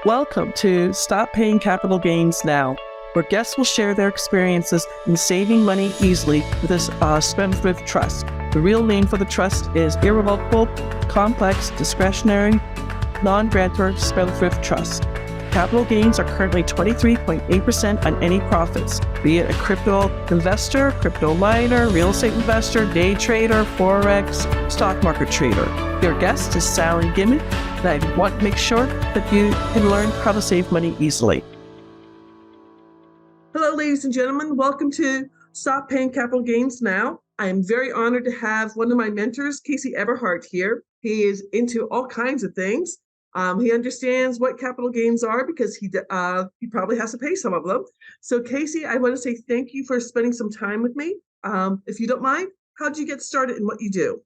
Welcome to Stop Paying Capital Gains Now, where guests will share their experiences in saving money easily with this spendthrift trust. The real name for the trust is Irrevocable, Complex, Discretionary, Non-Grantor Spendthrift Trust. Capital gains are currently 23.8% on any profits, be it a crypto investor, crypto miner, real estate investor, day trader, forex, stock market trader. Your guest is Sally Gimon, and I want to make sure that you can learn how to save money easily. Hello, ladies and gentlemen. Welcome to Stop Paying Capital Gains Now. I am very honored to have one of my mentors, Casey Eberhart, here. He is into all kinds of things. He understands what capital gains are because he probably has to pay some of them. So Casey, I want to say thank you for spending some time with me. If you don't mind, how did you get started in what you do?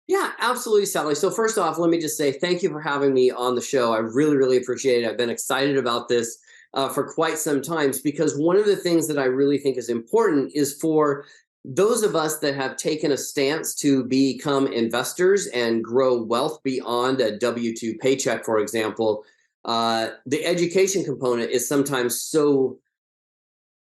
Yeah, absolutely, Sally. So first off, let me just say thank you for having me on the show. I really, really appreciate it. I've been excited about this for quite some time because one of the things that I really think is important is for those of us that have taken a stance to become investors and grow wealth beyond a W-2 paycheck, for example, the education component is sometimes so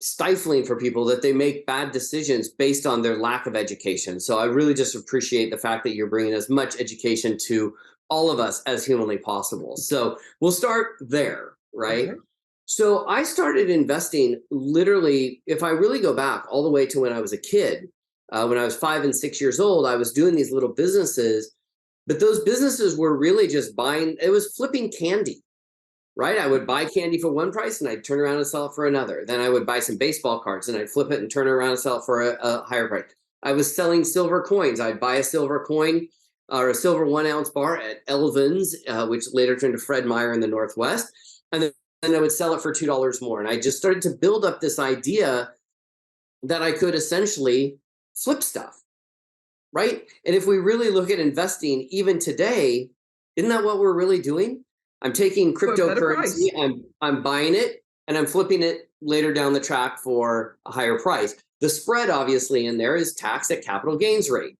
stifling for people that they make bad decisions based on their lack of education. So I really just appreciate the fact that you're bringing as much education to all of us as humanly possible. So we'll start there, right? Okay. So I started investing literally, if I really go back all the way to when I was a kid, when I was 5 and 6 years old, I was doing these little businesses, but those businesses were really just buying, it was flipping candy, right? I would buy candy for one price and I'd turn around and sell it for another. Then I would buy some baseball cards and I'd flip it and turn around and sell it for a higher price. I was selling silver coins. I'd buy a silver coin or a silver 1 ounce bar at Elvin's, which later turned to Fred Meyer in the Northwest. And I would sell it for $2 more. And I just started to build up this idea that I could essentially flip stuff, right? And if we really look at investing even today, isn't that what we're really doing? I'm taking cryptocurrency, I'm buying it, and I'm flipping it later down the track for a higher price. The spread, obviously, in there is taxed at capital gains rate,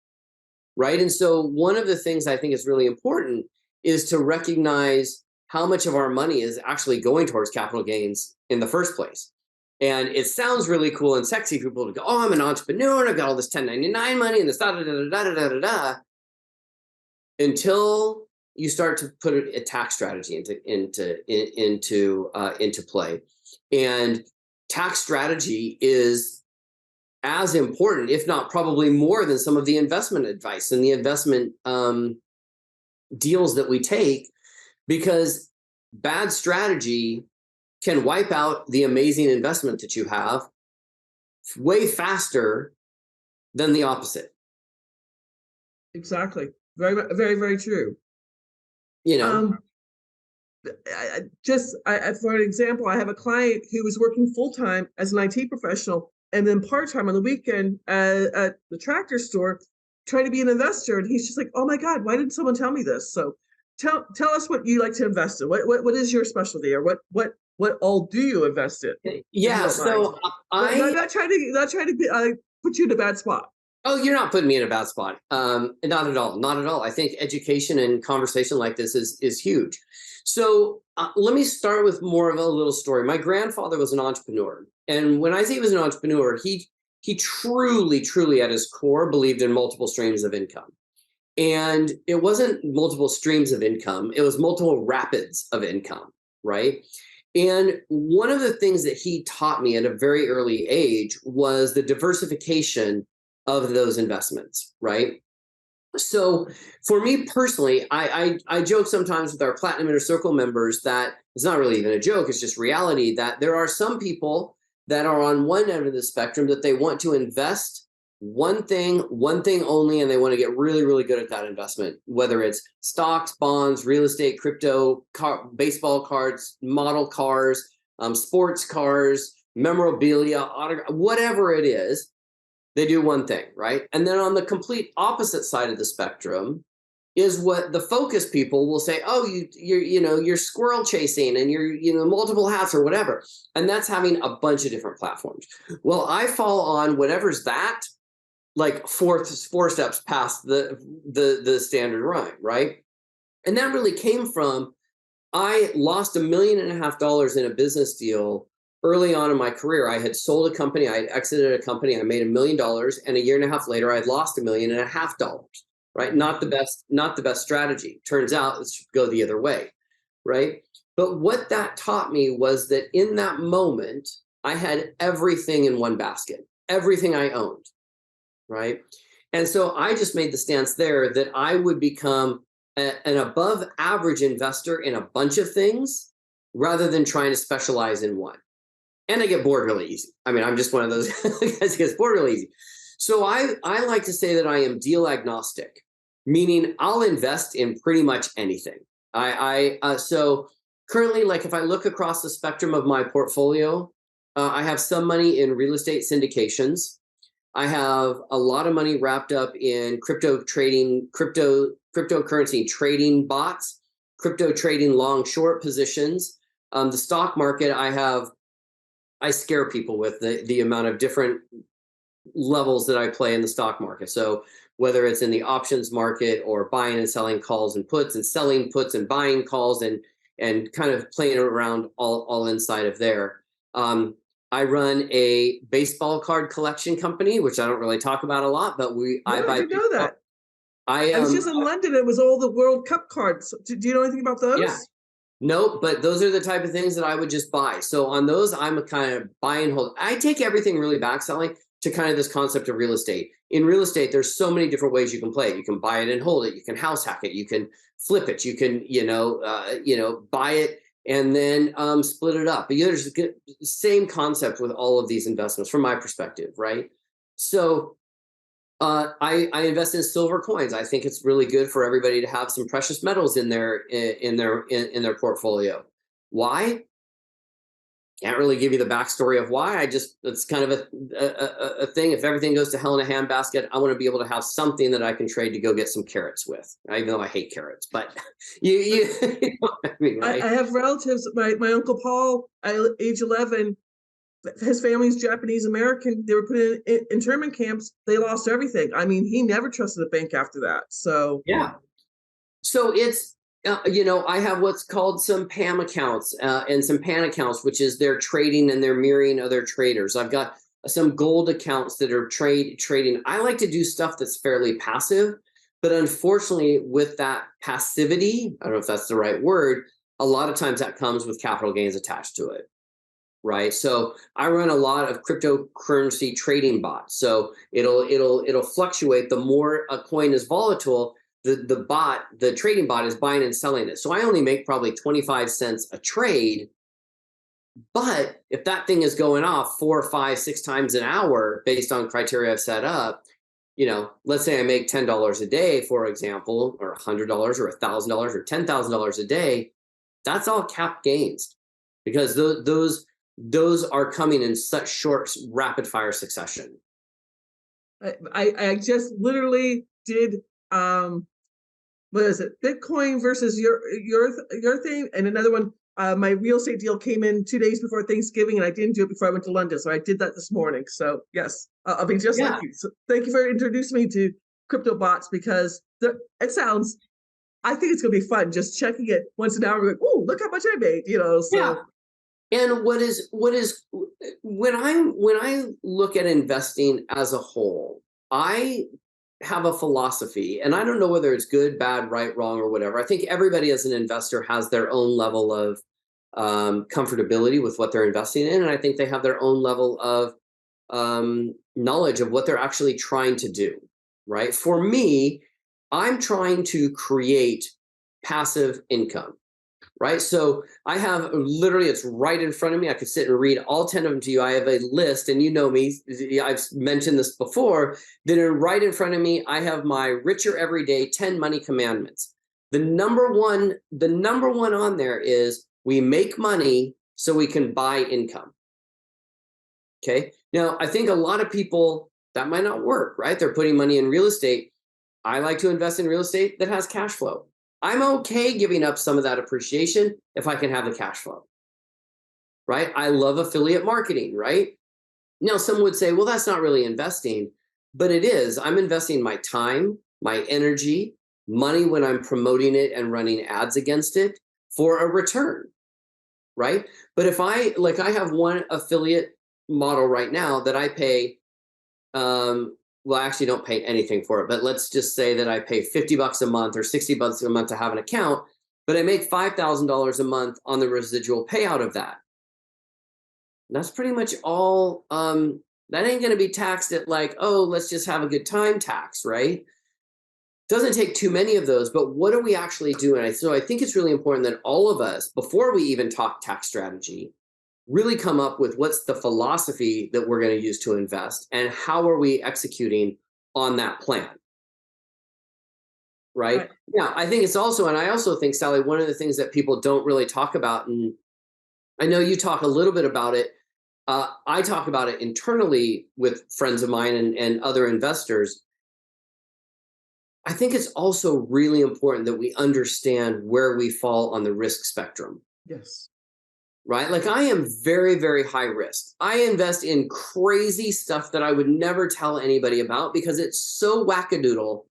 right? And so one of the things I think is really important is to recognize how much of our money is actually going towards capital gains in the first place. And it sounds really cool and sexy for people to go, oh, I'm an entrepreneur and I've got all this 1099 money and this da-da-da-da-da-da-da-da, until you start to put a tax strategy into play. And tax strategy is as important, if not probably more than some of the investment advice and the investment deals that we take, because bad strategy can wipe out the amazing investment that you have way faster than the opposite. Exactly. Very, very, very true. You know, for an example, I have a client who was working full-time as an IT professional and then part-time on the weekend at the tractor store trying to be an investor. And he's just like, oh my God, why didn't someone tell me this? So tell us what you like to invest in. What is your specialty, or what all do you invest in? Yeah, so I'm not trying to put you in a bad spot. Oh, you're not putting me in a bad spot. Not at all. Not at all. I think education and conversation like this is huge. So let me start with more of a little story. My grandfather was an entrepreneur. And when I say he was an entrepreneur, he truly, truly at his core believed in multiple streams of income. And it wasn't multiple streams of income. It was multiple rapids of income, right? And one of the things that he taught me at a very early age was the diversification of those investments, right? So for me personally, I joke sometimes with our Platinum Inner Circle members that it's not really even a joke, it's just reality, that there are some people that are on one end of the spectrum that they want to invest one thing only, and they want to get really, really good at that investment, whether it's stocks, bonds, real estate, crypto, baseball cards, model cars, sports cars, memorabilia, whatever it is. They do one thing, right? And then on the complete opposite side of the spectrum is what the focus people will say, oh, you're squirrel chasing and you're multiple hats or whatever. And that's having a bunch of different platforms. Well, I fall on whatever's that, like four steps past the standard rhyme, right? And that really came from I lost $1.5 million in a business deal early on in my career. I had sold a company, I had exited a company, I made $1 million, and a year and a half later, I had lost $1.5 million. Right? Not the best strategy. Turns out it should go the other way, right? But what that taught me was that in that moment, I had everything in one basket, everything I owned, right? And so I just made the stance there that I would become an above average investor in a bunch of things rather than trying to specialize in one. And I get bored really easy. I mean, I'm just one of those guys who gets bored really easy. So I like to say that I am deal agnostic, meaning I'll invest in pretty much anything. So currently, like if I look across the spectrum of my portfolio, I have some money in real estate syndications. I have a lot of money wrapped up in crypto trading, cryptocurrency trading bots, crypto trading long short positions. The stock market, I scare people with the amount of different levels that I play in the stock market. So whether it's in the options market or buying and selling calls and puts and selling puts and buying calls and kind of playing around all inside of there. I run a baseball card collection company, which I don't really talk about a lot, but I didn't know that. I was just in London. It was all the World Cup cards. Do you know anything about those? Yeah. Nope, but those are the type of things that I would just buy. So on those, I'm a kind of buy and hold. I take everything really back, Sally, to kind of this concept of real estate. In real estate, there's so many different ways you can play it. You can buy it and hold it. You can house hack it. You can flip it. You can, buy it and then split it up. But there's the same concept with all of these investments from my perspective, right? So I invest in silver coins. I think it's really good for everybody to have some precious metals in their portfolio. Why? Can't really give you the backstory of why. It's kind of a thing. If everything goes to hell in a handbasket, I want to be able to have something that I can trade to go get some carrots with. Even though I hate carrots, but you know what I mean, right? I have relatives. My uncle Paul, age 11. His family's Japanese American. They were put in internment camps. They lost everything. I mean, he never trusted a bank after that. So yeah. So it's I have what's called some PAM accounts and some PAN accounts, which is their trading and their mirroring other traders. I've got some gold accounts that are trading. I like to do stuff that's fairly passive, but unfortunately, with that passivity, I don't know if that's the right word, a lot of times that comes with capital gains attached to it. Right. So I run a lot of cryptocurrency trading bots. So it'll fluctuate. The more a coin is volatile, the trading bot is buying and selling it. So I only make probably 25 cents a trade. But if that thing is going off 4, 5, 6 times an hour based on criteria I've set up, let's say I make $10 a day, for example, or $100 or $1,000 or $10,000 a day, that's all cap gains because those are coming in such short, rapid fire succession. I just literally did what is it? Bitcoin versus your thing, and another one. My real estate deal came in 2 days before Thanksgiving, and I didn't do it before I went to London, so I did that this morning. So yes, I'll be just like you. So thank you for introducing me to crypto bots because it sounds. I think it's going to be fun just checking it once an hour. Like, oh, look how much I made. So. Yeah. And what is when I look at investing as a whole, I have a philosophy, and I don't know whether it's good, bad, right, wrong, or whatever. I think everybody as an investor has their own level of comfortability with what they're investing in, and I think they have their own level of knowledge of what they're actually trying to do. Right? For me, I'm trying to create passive income. Right. So I have literally, it's right in front of me. I could sit and read all 10 of them to you. I have a list, and you know me, I've mentioned this before, that are right in front of me. I have my Richer Everyday 10 Money Commandments. The number one on there is we make money so we can buy income. Okay. Now, I think a lot of people, that might not work, right? They're putting money in real estate. I like to invest in real estate that has cash flow. I'm okay giving up some of that appreciation if I can have the cash flow, right? I love affiliate marketing, right? Now, some would say, well, that's not really investing, but it is. I'm investing my time, my energy, money when I'm promoting it and running ads against it for a return, right? But if I have one affiliate model right now that I pay, well, I actually don't pay anything for it, but let's just say that I pay $50 a month or $60 a month to have an account, but I make $5,000 a month on the residual payout of that. That's pretty much all. That ain't going to be taxed at like, oh, let's just have a good time tax, right? Doesn't take too many of those, but what are we actually doing? So I think it's really important that all of us, before we even talk tax strategy, really come up with what's the philosophy that we're going to use to invest and how are we executing on that plan. Right? Yeah, I think it's also, and I also think, Sally, one of the things that people don't really talk about, and I know you talk a little bit about it, I talk about it internally with friends of mine and other investors. I think it's also really important that we understand where we fall on the risk spectrum. Yes. Right? Like I am very, very high risk. I invest in crazy stuff that I would never tell anybody about because it's so wackadoodle.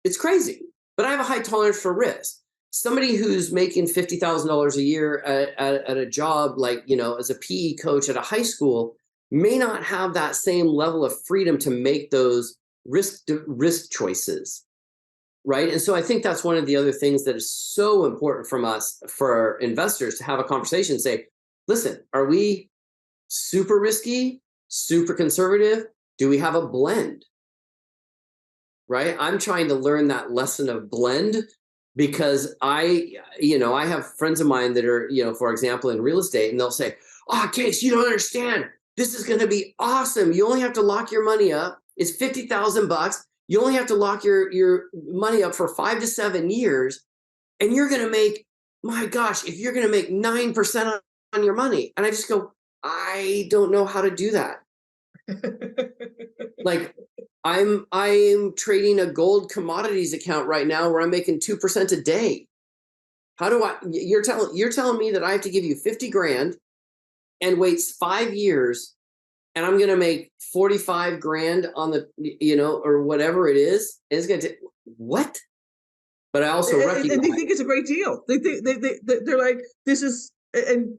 It's crazy, but I have a high tolerance for risk. Somebody who's making $50,000 a year at a job, like, as a PE coach at a high school, may not have that same level of freedom to make those risk choices. Right. And so I think that's one of the other things that is so important from us, for investors, to have a conversation and say, listen, are we super risky, super conservative? Do we have a blend? Right. I'm trying to learn that lesson of blend because I have friends of mine that are, for example, in real estate, and they'll say, oh, Case, you don't understand. This is going to be awesome. You only have to lock your money up. It's $50,000. You only have to lock your money up for 5 to 7 years, and you're going to make, my gosh, if you're going to make 9% on your money. And I just go, I don't know how to do that. Like I'm trading a gold commodities account right now where I'm making 2% a day. How do you're telling me that I have to give you 50 grand and wait 5 years, and I'm going to make 45 grand on the, or whatever it is. And it's going to what? But I also recognize, and they think it's a great deal. They're like, this is, and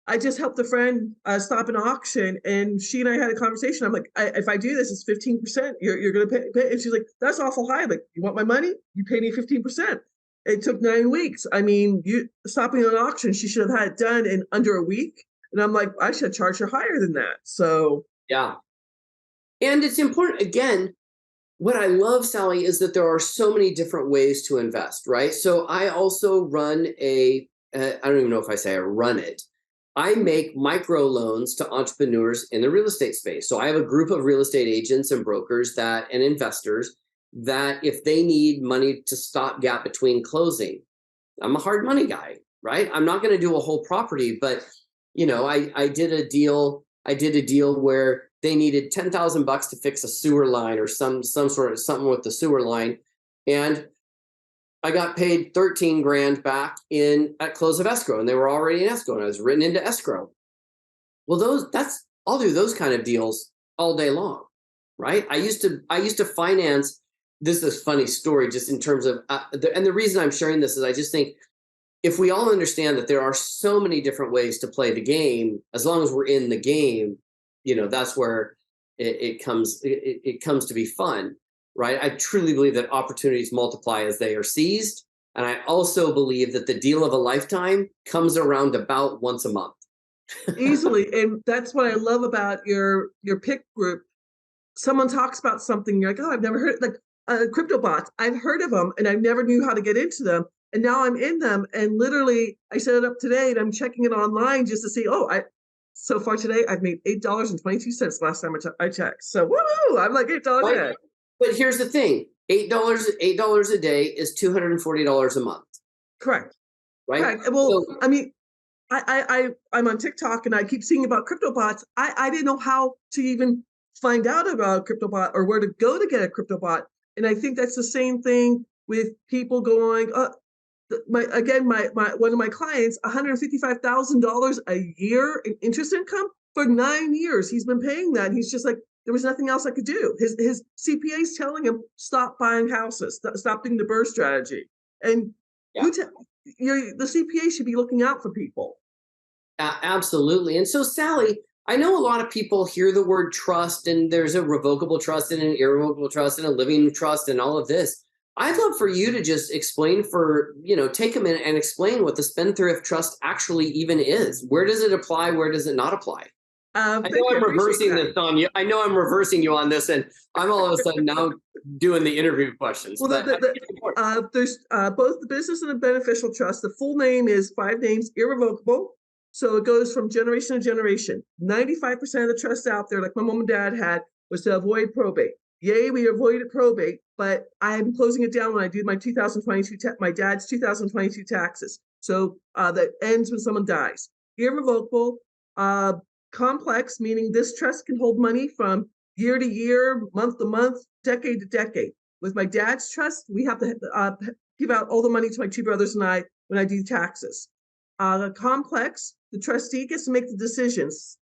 I just helped a friend stop an auction, and she and I had a conversation. I'm like, if I do this, it's 15%. You're going to pay. And she's like, that's awful high. I'm like, you want my money? You pay me 15%. It took 9 weeks. I mean, you stopping an auction, she should have had it done in under a week. And I'm like, I should charge her higher than that. So yeah. And it's important, again, what I love, Sally, is that there are so many different ways to invest, right? So I also run I don't even know if I say I run it. I make micro loans to entrepreneurs in the real estate space. So I have a group of real estate agents and brokers and investors that if they need money to stopgap between closing, I'm a hard money guy, right? I'm not going to do a whole property, but I did a deal where they needed $10,000 to fix a sewer line or some sort of something with the sewer line, and I got paid 13 grand back at close of escrow, and they were already in escrow, and I was written into escrow. Well, I'll do those kind of deals all day long, right? I used to finance. This is a funny story, just in terms of, and the reason I'm sharing this is I just think if we all understand that there are so many different ways to play the game, as long as we're in the game, that's where it comes to be fun. Right? I truly believe that opportunities multiply as they are seized. And I also believe that the deal of a lifetime comes around about once a month. Easily. And that's what I love about your pick group. Someone talks about something, you're like, oh, I've never heard, like crypto bots. I've heard of them and I never knew how to get into them. And now I'm in them. And literally I set it up today and I'm checking it online just to see, so far today, I've made $8.22 last time I checked. So woo, I'm like $8 right. ahead. But here's the thing, $8 a day is $240 a month. Correct. Right. Correct. Well, so, I mean, I'm on TikTok and I keep seeing about crypto bots. I didn't know how to even find out about a crypto bot or where to go to get a crypto bot. And I think that's the same thing with people going, one of my clients, $155,000 a year in interest income for 9 years. He's been paying that. And he's just like, there was nothing else I could do. His CPA's telling him, stop buying houses, stop doing the BRRRR strategy. And Yeah. the CPA should be looking out for people. Absolutely. And so, Sally, I know a lot of people hear the word trust, and there's a revocable trust and an irrevocable trust and a living trust and all of this. I'd love for you to just explain take a minute and explain what the spendthrift trust actually even is. Where does it apply? Where does it not apply? I know I'm reversing this on you. I know I'm reversing you on this, and I'm all of a sudden now doing the interview questions. Well, there's both the business and the beneficial trust. The full name is 5 names, irrevocable. So it goes from generation to generation. 95% of the trusts out there, like my mom and dad had, was to avoid probate. Yay, we avoided probate, but I'm closing it down when I do my 2022, my dad's 2022 taxes. So that ends when someone dies. Irrevocable, complex, meaning this trust can hold money from year to year, month to month, decade to decade. With my dad's trust, we have to give out all the money to my 2 brothers and I when I do taxes. Complex, the trustee gets to make the decisions.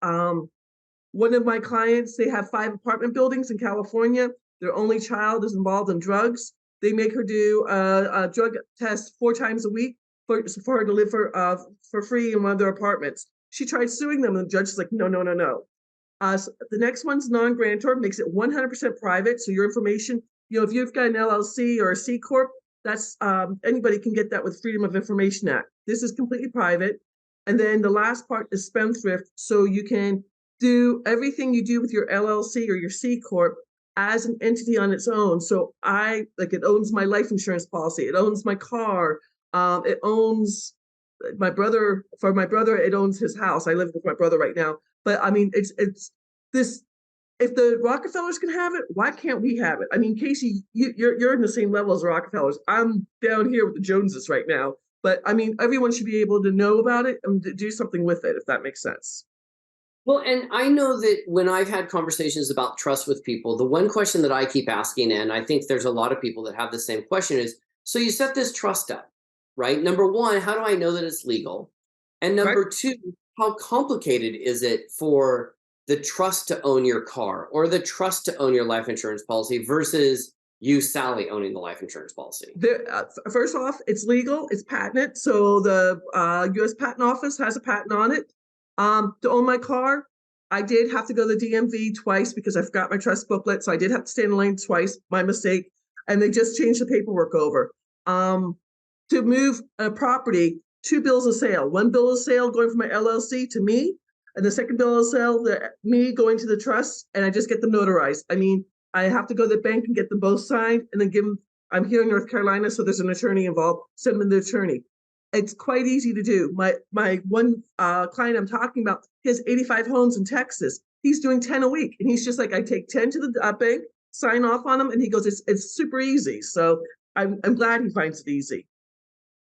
One of my clients, they have 5 apartment buildings in California. Their only child is involved in drugs. They make her do a drug test 4 times a week for her to live for free in one of their apartments. She tried suing them, and the judge is like, no. So the next one's non-grantor, makes it 100% private. So your information, if you've got an LLC or a C Corp, that's anybody can get that with Freedom of Information Act. This is completely private. And then the last part is spendthrift. So you can do everything you do with your LLC or your C Corp as an entity on its own. So it owns my life insurance policy. It owns my car. It owns my brother. For my brother, it owns his house. I live with my brother right now. But I mean, it's this. If the Rockefellers can have it, why can't we have it? I mean, Casey, you're in the same level as the Rockefellers. I'm down here with the Joneses right now. But I mean, everyone should be able to know about it and do something with it, if that makes sense. Well, and I know that when I've had conversations about trust with people, the one question that I keep asking, and I think there's a lot of people that have the same question, is, so you set this trust up, right? Number one, how do I know that it's legal? And number Right. 2, how complicated is it for the trust to own your car or the trust to own your life insurance policy versus you, Sally, owning the life insurance policy? First off, it's legal, it's patented. So the U.S. Patent Office has a patent on it. To own my car, I did have to go to the DMV twice because I forgot my trust booklet. So I did have to stay in the lane twice, my mistake. And they just changed the paperwork over. To move a property, 2 bills of sale. One bill of sale going from my LLC to me, and the second bill of sale, me going to the trust, and I just get them notarized. I mean, I have to go to the bank and get them both signed and then give them. I'm here in North Carolina, so there's an attorney involved. Send them the attorney. It's quite easy to do. My one client I'm talking about, he has 85 homes in Texas. He's doing 10 a week, and he's just like, I take 10 to the bank, sign off on them, and he goes, it's super easy. So I'm glad he finds it easy.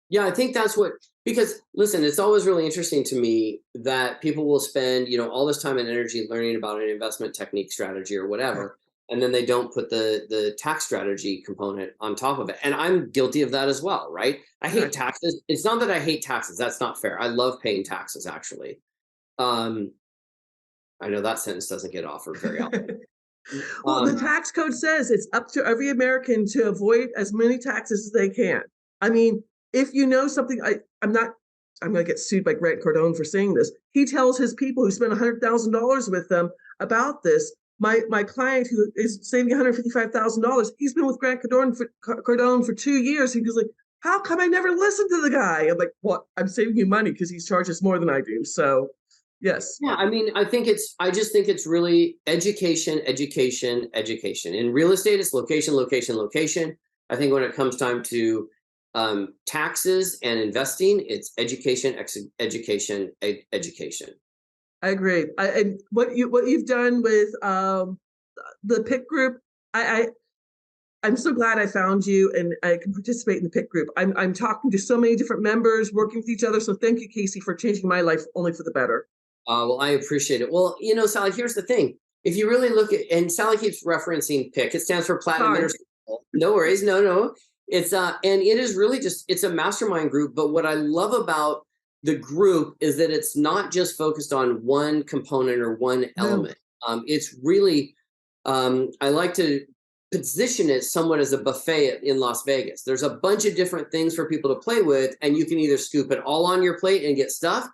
Yeah, I think that's because listen, it's always really interesting to me that people will spend, all this time and energy learning about an investment technique, strategy, or whatever, and then they don't put the tax strategy component on top of it. And I'm guilty of that as well, right? I hate taxes. It's not that I hate taxes. That's not fair. I love paying taxes, actually. I know that sentence doesn't get offered very often. Well, the tax code says it's up to every American to avoid as many taxes as they can. I mean, if you know something, I'm going to get sued by Grant Cardone for saying this. He tells his people who spend $100,000 with them about this. My client who is saving $155,000, he's been with Grant Cardone for 2 years. He goes like, how come I never listened to the guy? I'm like, well, I'm saving you money because he charges more than I do. So yes. Yeah, I mean, I just think it's really education. In real estate, it's location. I think when it comes time to taxes and investing, it's education. I agree. And what you've done with the PIC group, I'm so glad I found you and I can participate in the PIC group. I'm talking to so many different members, working with each other. So thank you, Casey, for changing my life only for the better. Well, I appreciate it. Well, Sally, here's the thing. If you really look at, and Sally keeps referencing PIC, it stands for Platinum Intercircle. No worries. No. It's and it is really it's a mastermind group. But what I love about the group is that it's not just focused on one component or one element. It's really, I like to position it somewhat as a buffet in Las Vegas. There's a bunch of different things for people to play with, and you can either scoop it all on your plate and get stuff,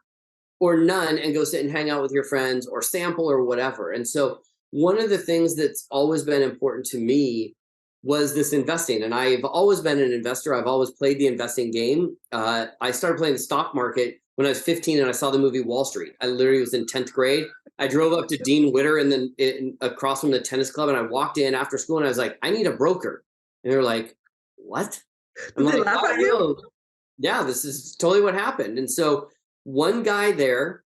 or none and go sit and hang out with your friends or sample or whatever. And so one of the things that's always been important to me was this investing. And I've always been an investor. I've always played the investing game. I started playing the stock market when I was 15 and I saw the movie Wall Street. I literally was in 10th grade. I drove up to Dean Witter and then across from the tennis club, and I walked in after school and I was like, I need a broker. And they're like, what? I'm like, oh, no. Yeah, this is totally what happened. And so one guy there,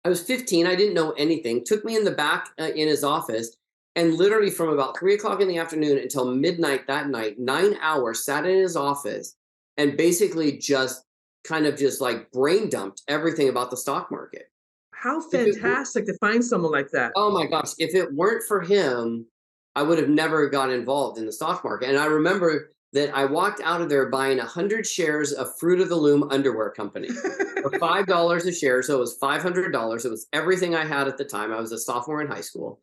I was 15, I didn't know anything, took me in the back in his office, and literally from about 3 o'clock in the afternoon until midnight that night, 9 hours, sat in his office and basically just kind of just like brain dumped everything about the stock market. How fantastic to find someone like that. Oh my gosh, if it weren't for him, I would have never got involved in the stock market. And I remember that I walked out of there buying 100 shares of Fruit of the Loom underwear company for $5 a share. So it was $500. It was everything I had at the time. I was a sophomore in high school.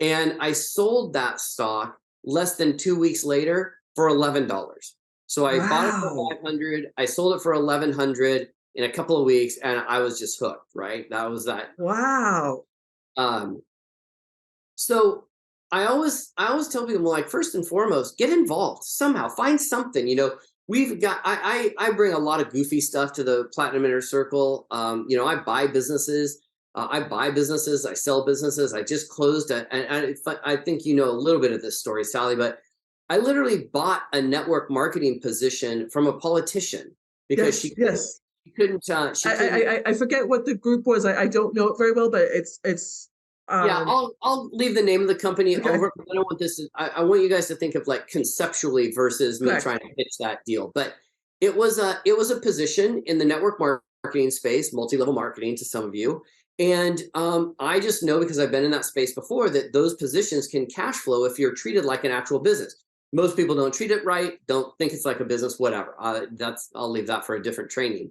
And I sold that stock less than 2 weeks later for $11. So I bought it for 500. I sold it for 1,100 in a couple of weeks, and I was just hooked, right? That was that. Wow. So I always tell people, like, first and foremost, get involved somehow, find something. We've got, I bring a lot of goofy stuff to the Platinum Inner Circle. I buy businesses. I sell businesses. I just closed and I think you know a little bit of this story, Sally, but I literally bought a network marketing position from a politician because she couldn't. I forget what the group was. I don't know it very well, but it's. Yeah, I'll leave the name of the company over. I don't want this. I want you guys to think of like conceptually versus me trying to pitch that deal. But it was a position in the network marketing space, multi-level marketing to some of you. And I just know, because I've been in that space before, that those positions can cash flow if you're treated like an actual business. Most people don't treat it right, don't think it's like a business, whatever. I'll leave that for a different training.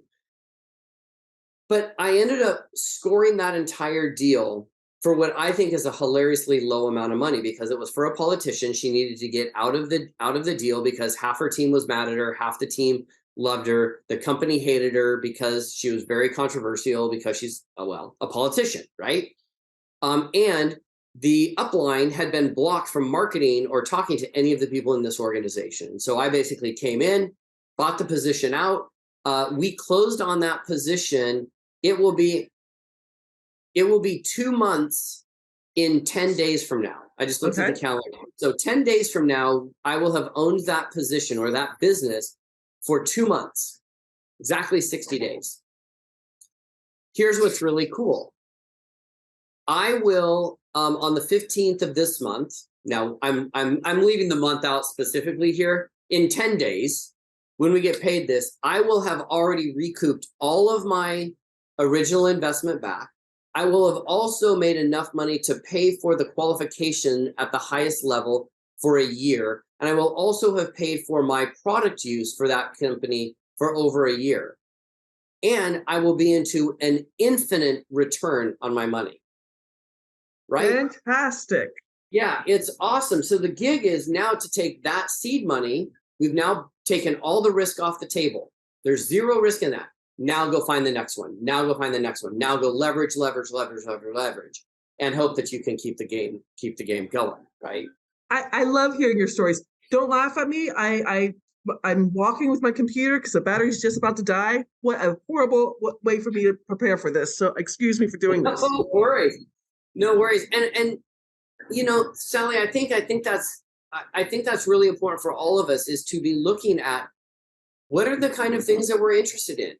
But I ended up scoring that entire deal for what I think is a hilariously low amount of money, because it was for a politician. She needed to get out of the deal because half her team was mad at her, half the team loved her. The company hated her because she was very controversial, because she's a politician, right? And the upline had been blocked from marketing or talking to any of the people in this organization. So I basically came in, bought the position out. We closed on that position. It will be 2 months in 10 days from now. I just looked at the calendar. So 10 days from now, I will have owned that position or that business for 2 months, exactly 60 days. Here's what's really cool. I will, on the 15th of this month, now I'm leaving the month out specifically here, in 10 days, when we get paid this, I will have already recouped all of my original investment back. I will have also made enough money to pay for the qualification at the highest level for a year. And I will also have paid for my product use for that company for over a year. And I will be into an infinite return on my money. Right? Fantastic. Yeah, it's awesome. So the gig is now to take that seed money. We've now taken all the risk off the table. There's zero risk in that. Now go find the next one. Now go find the next one. Now go leverage, and hope that you can keep the game going, right? I love hearing your stories. Don't laugh at me. I'm walking with my computer because the battery's just about to die. What a horrible way for me to prepare for this. So excuse me for doing this. No worries. No worries. And Sally, I think that's really important for all of us, is to be looking at what are the kind of things that we're interested in.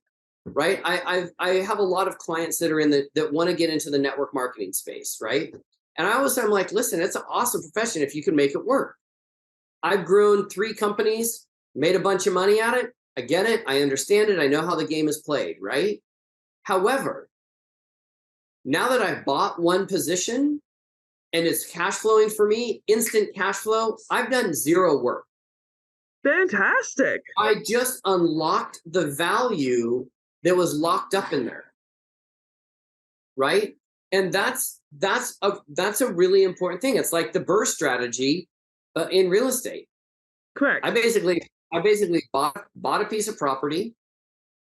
Right. I have a lot of clients that are that want to get into the network marketing space. Right. And I'm like, listen, it's an awesome profession if you can make it work. I've grown 3 companies, made a bunch of money at it. I get it. I understand it. I know how the game is played. Right. However, now that I've bought one position and it's cash flowing for me, instant cash flow, I've done zero work. Fantastic. I just unlocked the value that was locked up in there, right? And that's a really important thing. It's like the burst strategy. in real estate. Correct. I basically bought a piece of property.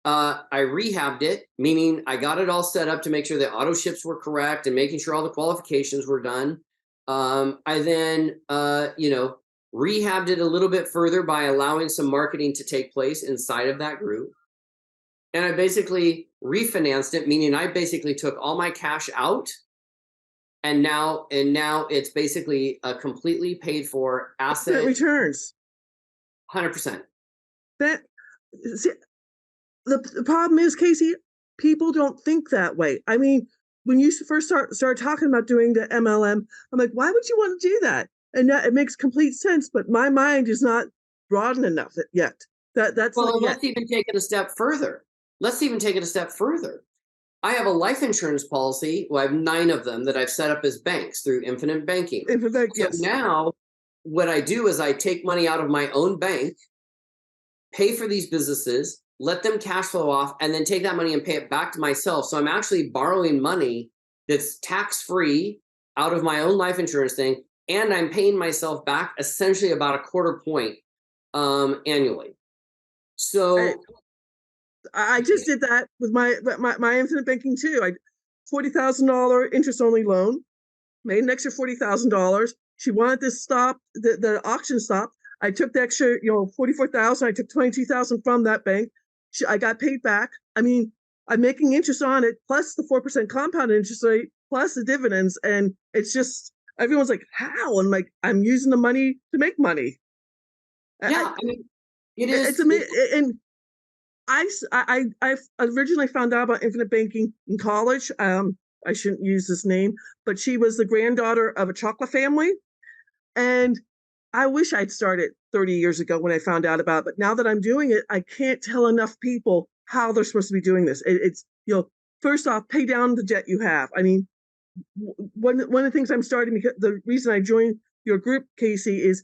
I rehabbed it, meaning I got it all set up to make sure the auto ships were correct and making sure all the qualifications were done. I then, rehabbed it a little bit further by allowing some marketing to take place inside of that group. And I basically refinanced it, meaning I basically took all my cash out, and now it's basically a completely paid for asset. Returns. 100%. That see, the problem is, Casey, people don't think that way. I mean, when you first start talking about doing the MLM, I'm like, why would you want to do that? And that, it makes complete sense, but my mind is not broadened enough yet. That's Well, not yet. let's even take it a step further. I have a life insurance policy. Well, I have 9 of them that I've set up as banks through Infinite Banking. So yes. now what I do is I take money out of my own bank, pay for these businesses, let them cash flow off, and then take that money and pay it back to myself. So I'm actually borrowing money that's tax-free out of my own life insurance thing, and I'm paying myself back essentially about a quarter point annually. So I just did that with my Infinite Banking too. I $40,000 interest only loan, made an extra $40,000. She wanted this stop, the auction stopped. I took the extra, $44,000. I took $22,000 from that bank. I got paid back. I mean, I'm making interest on it, plus the 4% compound interest rate, plus the dividends, and it's just everyone's like, "How?" And like, I'm using the money to make money. Yeah, I mean, it is. It's amazing. And I originally found out about Infinite Banking in college. I shouldn't use this name, but she was the granddaughter of a chocolate family, and I wish I'd started 30 years ago when I found out about it. But now that I'm doing it, I can't tell enough people how they're supposed to be doing this. It's first off, pay down the debt you have. I mean, one of the things I'm starting, because the reason I joined your group, Casey, is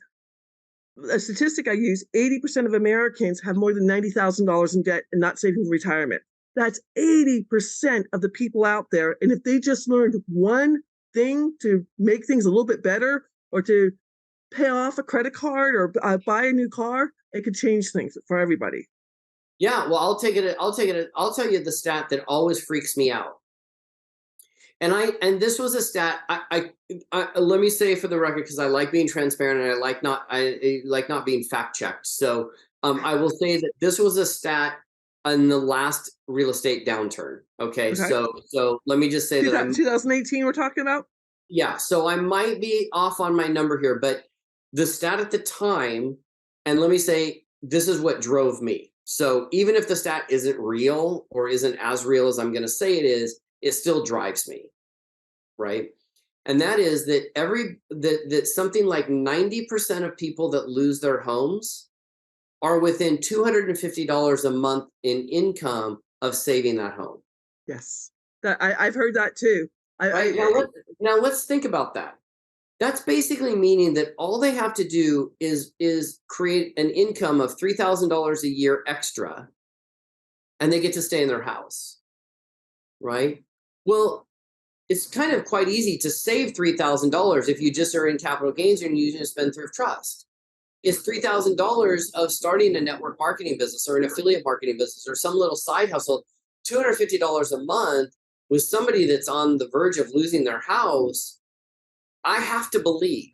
a statistic I use: 80% of Americans have more than $90,000 in debt and not saving for retirement. That's 80% of the people out there. And if they just learned one thing to make things a little bit better, or to pay off a credit card, or buy a new car, it could change things for everybody. Yeah, well, I'll tell you the stat that always freaks me out. And this was a stat. I let me say for the record, because I like being transparent and I like not being fact checked. So I will say that this was a stat in the last real estate downturn. Okay. So let me just say that 2018 we're talking about. Yeah. So I might be off on my number here, but the stat at the time, and let me say, this is what drove me. So even if the stat isn't real or isn't as real as I'm going to say it is, it still drives me, right? And that is that that something like 90% of people that lose their homes are within $250 a month in income of saving that home. Yes, I've heard that too. Right? Now let's think about that. That's basically meaning that all they have to do is create an income of $3,000 a year extra, and they get to stay in their house, right? Well, it's kind of quite easy to save $3,000 if you just are in capital gains and you're using a spend thrift trust. It's $3,000 of starting a network marketing business or an affiliate marketing business or some little side hustle, $250 a month with somebody that's on the verge of losing their house. I have to believe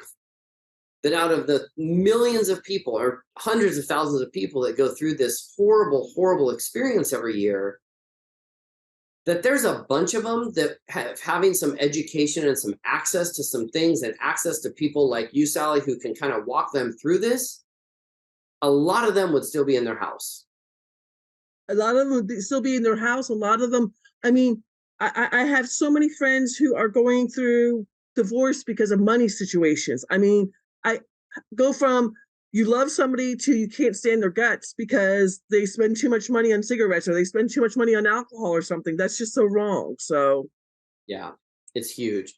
that out of the millions of people or hundreds of thousands of people that go through this horrible, horrible experience every year, that there's a bunch of them that having some education and some access to some things and access to people like you, Sally, who can kind of walk them through this, a lot of them would still be in their house. A lot of them would still be in their house. A lot of them, I mean, I have so many friends who are going through divorce because of money situations. I mean, I go from you love somebody to you can't stand their guts because they spend too much money on cigarettes or they spend too much money on alcohol or something. That's just so wrong. So yeah, it's huge.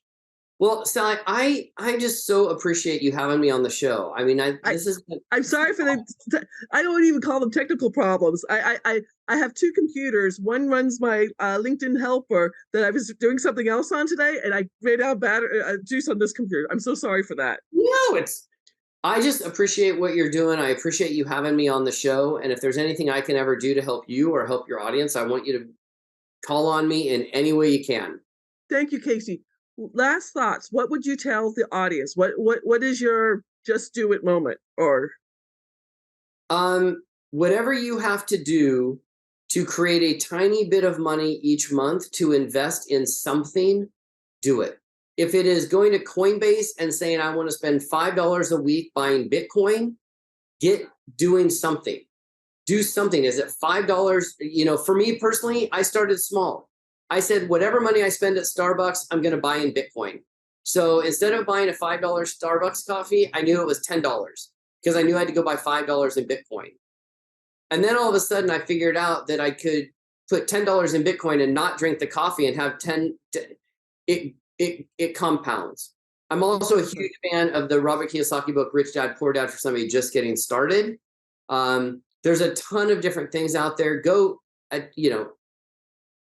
Well, Sally, I just so appreciate you having me on the show. I mean, I'm sorry for the. I don't even call them technical problems. I have 2 computers. One runs my LinkedIn helper that I was doing something else on today, and I ran out of battery juice on this computer. I'm so sorry for that. No, I just appreciate what you're doing. I appreciate you having me on the show. And if there's anything I can ever do to help you or help your audience, I want you to call on me in any way you can. Thank you, Casey. Last thoughts. What would you tell the audience? What is your just do it moment? Or Whatever you have to do to create a tiny bit of money each month to invest in something, do it. If it is going to Coinbase and saying, I want to spend $5 a week buying Bitcoin, get doing something. Do something. Is it $5? You know, for me personally, I started small. I said, whatever money I spend at Starbucks, I'm going to buy in Bitcoin. So instead of buying a $5 Starbucks coffee, I knew it was $10 because I knew I had to go buy $5 in Bitcoin. And then all of a sudden I figured out that I could put $10 in Bitcoin and not drink the coffee and have it compounds. I'm also a huge fan of the Robert Kiyosaki book, Rich Dad, Poor Dad, for somebody just getting started. There's a ton of different things out there. Go,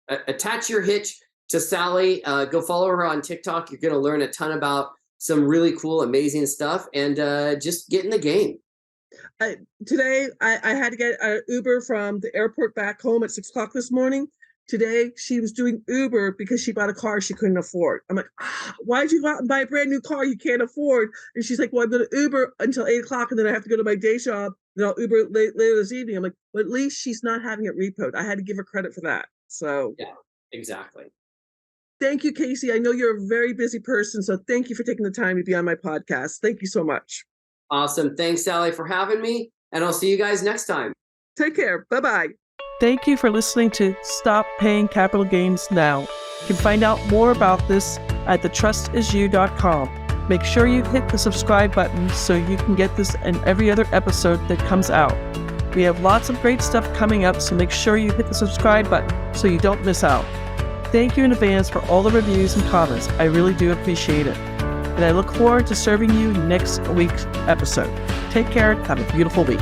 attach your hitch to Sally. Go follow her on TikTok. You're going to learn a ton about some really cool, amazing stuff, and just get in the game. Today, I had to get an Uber from the airport back home at 6 o'clock this morning. Today, she was doing Uber because she bought a car she couldn't afford. I'm like, why'd you go out and buy a brand new car you can't afford? And she's like, well, I'm going to Uber until 8 o'clock, and then I have to go to my day job, and I'll Uber later this evening. I'm like, well, at least she's not having it repoed. I had to give her credit for that. So yeah, exactly. Thank you, Casey. I know you're a very busy person, so thank you for taking the time to be on my podcast. Thank you so much. Awesome. Thanks, Sally, for having me, and I'll see you guys next time. Take care. Bye-bye. Thank you for listening to Stop Paying Capital Gains Now. You can find out more about this at thetrustisyou.com. Make sure you hit the subscribe button so you can get this and every other episode that comes out. We have lots of great stuff coming up, so make sure you hit the subscribe button so you don't miss out. Thank you in advance for all the reviews and comments. I really do appreciate it. And I look forward to serving you next week's episode. Take care and have a beautiful week.